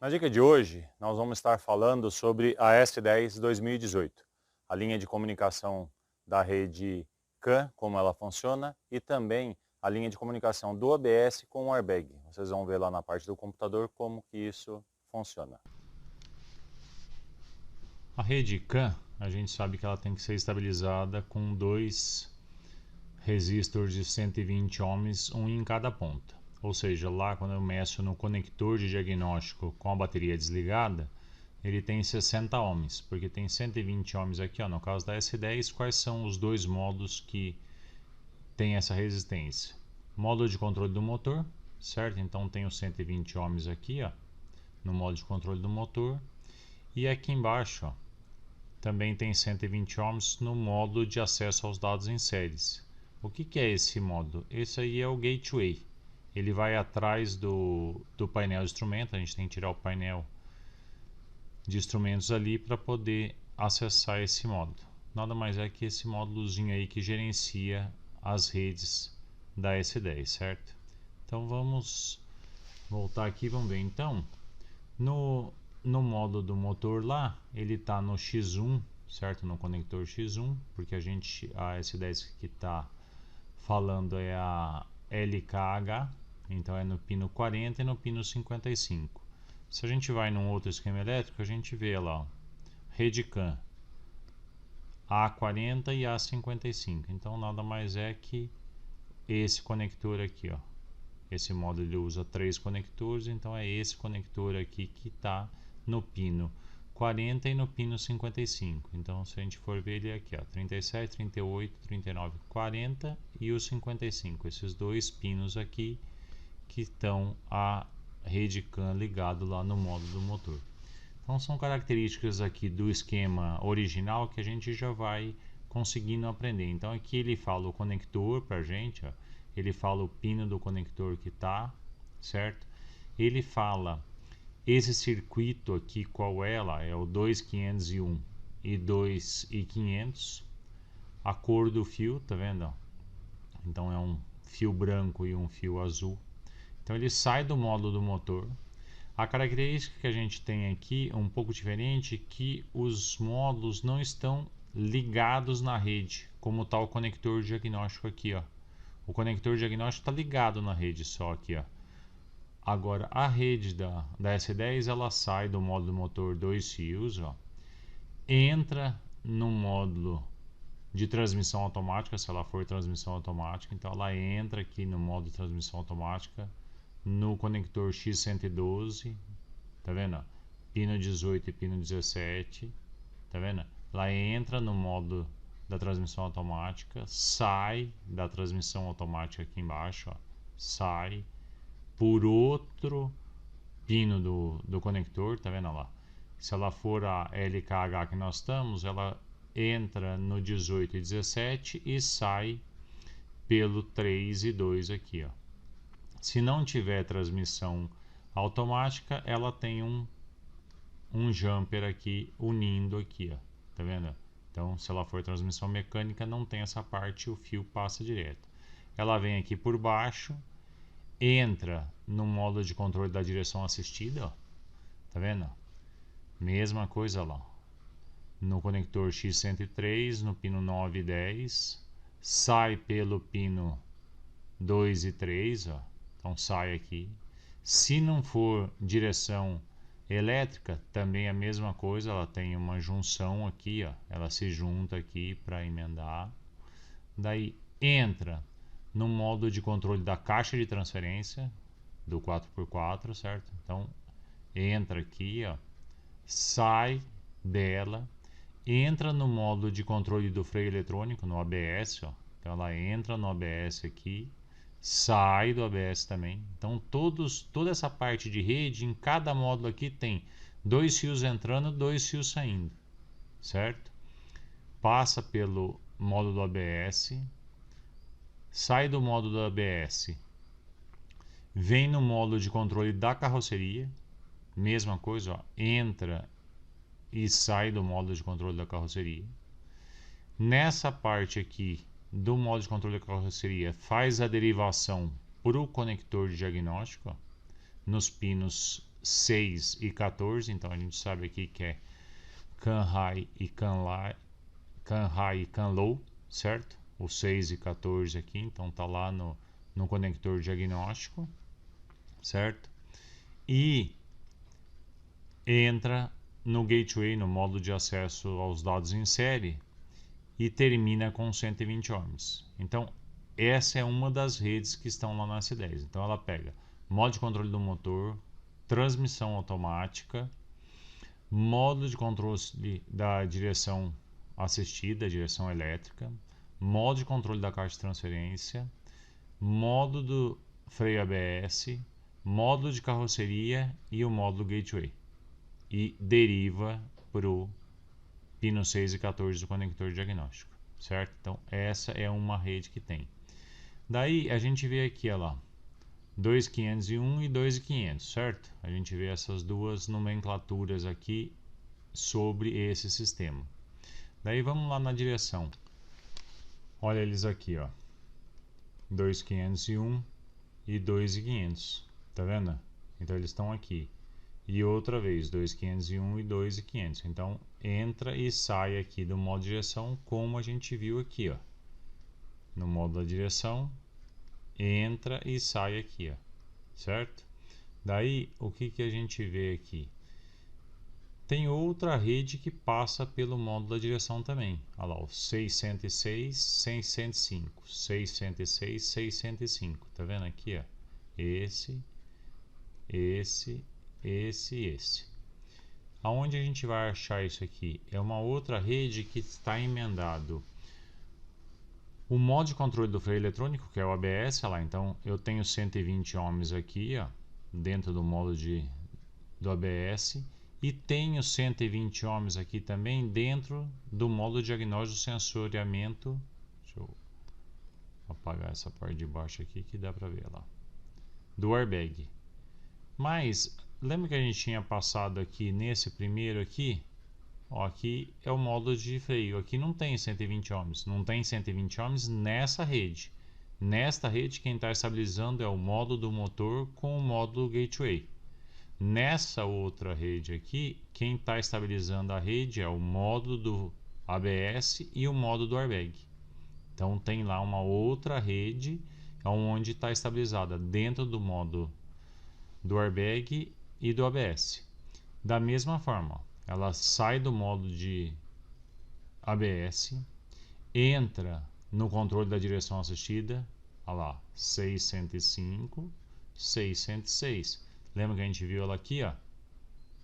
Na dica de hoje, nós vamos estar falando sobre a S10 2018, a linha de comunicação da rede CAN, como ela funciona, e também a linha de comunicação do ABS com o airbag. Vocês vão ver lá na parte do computador como que isso funciona. A rede CAN, a gente sabe que ela tem que ser estabilizada com dois resistores de 120 ohms, um em cada ponta. Ou seja, lá quando eu meço no conector de diagnóstico com a bateria desligada, ele tem 60 ohms, porque tem 120 ohms aqui, ó. No caso da S10, quais são os dois modos que tem essa resistência? Módulo de controle do motor, certo? Então tem os 120 ohms aqui, ó, no modo de controle do motor. E aqui embaixo, ó, também tem 120 ohms no módulo de acesso aos dados em séries. O que é esse módulo? Esse aí é o gateway. Ele vai atrás do painel de instrumento. A gente tem que tirar o painel de instrumentos ali para poder acessar esse módulo. Nada mais é que esse módulozinho aí que gerencia as redes da S10, certo? Então vamos voltar aqui, vamos ver. Então, no módulo do motor lá, ele está no X1, certo? No conector X1, porque a S10 que está falando é a LKH, então é no pino 40 e no pino 55. Se a gente vai num outro esquema elétrico, a gente vê lá, ó, rede CAN A40 e A55. Então nada mais é que esse conector aqui, ó. Esse módulo ele usa 3 conectores, então é esse conector aqui que está no pino 40 e no pino 55. Então se a gente for ver ele é aqui, ó, 37, 38, 39, 40 e o 55. Esses dois pinos aqui que estão a rede CAN ligado lá no módulo do motor. Então são características aqui do esquema original que a gente já vai conseguindo aprender. Então aqui ele fala o conector para a gente, ó. Ele fala o pino do conector que está, certo? Ele fala esse circuito aqui, qual é lá? É o 2501 e 2500. A cor do fio, tá vendo? Então é um fio branco e um fio azul. Então ele sai do módulo do motor. A característica que a gente tem aqui é um pouco diferente, que os módulos não estão ligados na rede, como está o conector diagnóstico aqui, ó. O conector diagnóstico está ligado na rede só aqui, ó. Agora a rede da S10 ela sai do módulo motor 2 fios, ó, entra no módulo de transmissão automática, se ela for transmissão automática, então ela entra aqui no módulo de transmissão automática, no conector X112, tá vendo? Pino 18 e pino 17, tá vendo? Ela entra no módulo da transmissão automática, sai da transmissão automática aqui embaixo, ó, sai por outro pino do conector, tá vendo lá? Se ela for a LKH que nós estamos, ela entra no 18 e 17 e sai pelo 3 e 2 aqui, ó. Se não tiver transmissão automática, ela tem um jumper aqui unindo aqui, ó. Tá vendo? Então, se ela for transmissão mecânica, não tem essa parte, o fio passa direto. Ela vem aqui por baixo, entra no módulo de controle da direção assistida, ó. Tá vendo? Mesma coisa lá. No conector X103, no pino 9 e 10, sai pelo pino 2 e 3, ó. Então sai aqui. Se não for direção elétrica, também a mesma coisa, ela tem uma junção aqui, ó. Ela se junta aqui para emendar. Daí entra no módulo de controle da caixa de transferência do 4x4, certo? Então entra aqui, ó, sai dela, entra no módulo de controle do freio eletrônico, no ABS, ó. Então ela entra no ABS aqui, sai do ABS também. Então toda essa parte de rede, em cada módulo aqui tem 2 fios entrando, 2 fios saindo, certo? Passa pelo módulo do ABS, sai do módulo do ABS, vem no módulo de controle da carroceria, mesma coisa, ó, entra e sai do módulo de controle da carroceria. Nessa parte aqui do modo de controle da carroceria, faz a derivação para o conector de diagnóstico, ó, nos pinos 6 e 14. Então a gente sabe aqui que é CAN high e CAN high e CAN low, certo? O 6 e 14 aqui, então tá lá no conector diagnóstico, certo? E entra no gateway, no módulo de acesso aos dados em série, e termina com 120 ohms. Então essa é uma das redes que estão lá na S10. Então ela pega modo de controle do motor, transmissão automática, módulo de controle da direção assistida, direção elétrica, modo de controle da caixa de transferência, módulo do freio ABS, módulo de carroceria e o módulo gateway. E deriva para o pino 6 e 14 do conector diagnóstico, certo? Então essa é uma rede que tem. Daí a gente vê aqui, olha lá, 2501 e 2500, certo? A gente vê essas duas nomenclaturas aqui sobre esse sistema. Daí vamos lá na direção. Olha eles aqui, ó. 2501 e 2500. Tá vendo? Então eles estão aqui. E outra vez, 2501 e 2500. Então entra e sai aqui do modo de direção, como a gente viu aqui, ó. No modo da direção, entra e sai aqui, ó. Certo? Daí o que a gente vê aqui? Tem outra rede que passa pelo módulo da direção também. Olha lá, o 606, 605, 606, 605. Tá vendo aqui, ó? Esse. Aonde a gente vai achar isso aqui? É uma outra rede que está emendado o modo de controle do freio eletrônico, que é o ABS. Olha lá, então eu tenho 120 ohms aqui, ó, dentro do modo do ABS. E tenho 120 ohms aqui também dentro do módulo de diagnóstico do sensoriamento. Deixa eu apagar essa parte de baixo aqui que dá para ver lá. Do airbag. Mas lembra que a gente tinha passado aqui nesse primeiro aqui? Ó, aqui é o módulo de freio. Aqui não tem 120 ohms. Não tem 120 ohms nessa rede. Nesta rede quem está estabilizando é o módulo do motor com o módulo gateway. Nessa outra rede aqui, quem está estabilizando a rede é o módulo do ABS e o módulo do airbag. Então tem lá uma outra rede onde está estabilizada dentro do módulo do airbag e do ABS. Da mesma forma, ó, ela sai do módulo de ABS, entra no controle da direção assistida, olha lá, 605, 606. Lembra que a gente viu ela aqui, ó?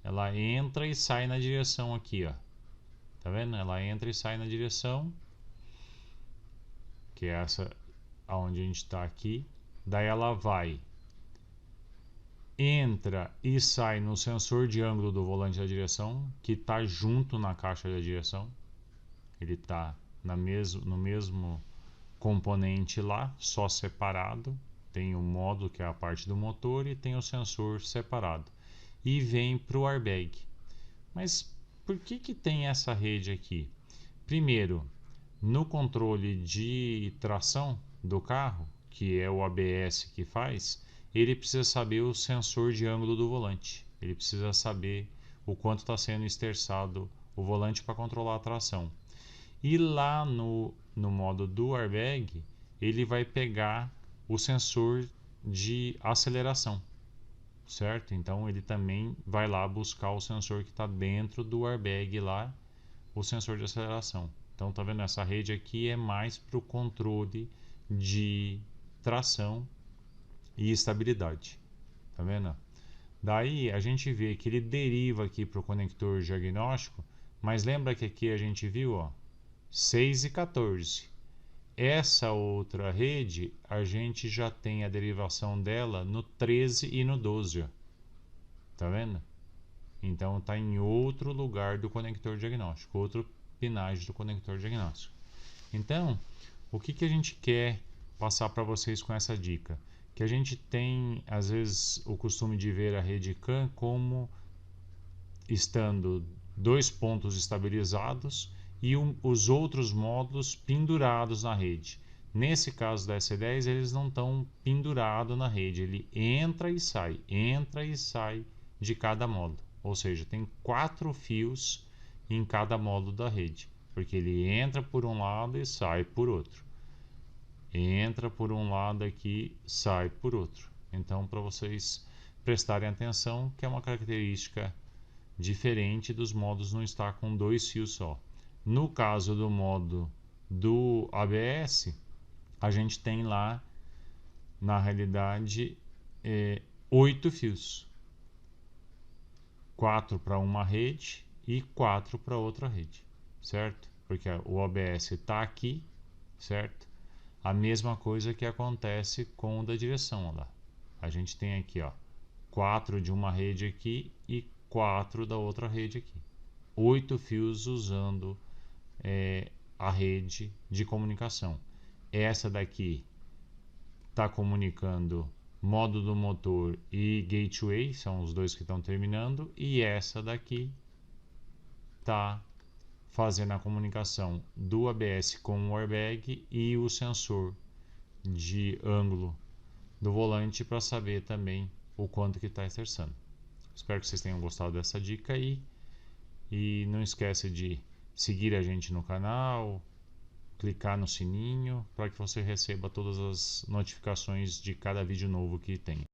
Ela entra e sai na direção aqui, ó. Tá vendo? Ela entra e sai na direção, que é essa aonde a gente está aqui. Daí ela vai, entra e sai no sensor de ângulo do volante da direção, que está junto na caixa da direção. Ele está no mesmo componente lá, só separado. Tem o módulo, que é a parte do motor, e tem o sensor separado. E vem para o airbag. Mas por que tem essa rede aqui? Primeiro, no controle de tração do carro, que é o ABS que faz, ele precisa saber o sensor de ângulo do volante. Ele precisa saber o quanto está sendo esterçado o volante para controlar a tração. E lá no modo do airbag, ele vai pegar o sensor de aceleração, certo? Então ele também vai lá buscar o sensor que está dentro do airbag lá, o sensor de aceleração. Então tá vendo, essa rede aqui é mais para o controle de tração e estabilidade, tá vendo? Daí a gente vê que ele deriva aqui para o conector diagnóstico, mas lembra que aqui a gente viu, ó, 6 e 14. Essa outra rede, a gente já tem a derivação dela no 13 e no 12. Ó. Tá vendo? Então está em outro lugar do conector diagnóstico, outro pinagem do conector diagnóstico. Então, o que a gente quer passar para vocês com essa dica? Que a gente tem, às vezes, o costume de ver a rede CAN como estando dois pontos estabilizados e os outros módulos pendurados na rede. Nesse caso da S10, eles não estão pendurados na rede, ele entra e sai de cada módulo. Ou seja, tem 4 fios em cada módulo da rede, porque ele entra por um lado e sai por outro. Entra por um lado aqui, sai por outro. Então, para vocês prestarem atenção, que é uma característica diferente dos modos não estar com 2 fios só. No caso do modo do ABS, a gente tem lá, na realidade, 8 fios. 4 para uma rede e 4 para outra rede, certo? Porque o ABS está aqui, certo? A mesma coisa que acontece com o da direção, ó lá. A gente tem aqui, ó, 4 de uma rede aqui e 4 da outra rede aqui. 8 fios usando a rede de comunicação. Essa daqui está comunicando modo do motor e gateway, são os dois que estão terminando, e essa daqui está fazendo a comunicação do ABS com o airbag e o sensor de ângulo do volante para saber também o quanto que está estressando. Espero que vocês tenham gostado dessa dica aí, e não esquece de seguir a gente no canal, clicar no sininho para que você receba todas as notificações de cada vídeo novo que tem.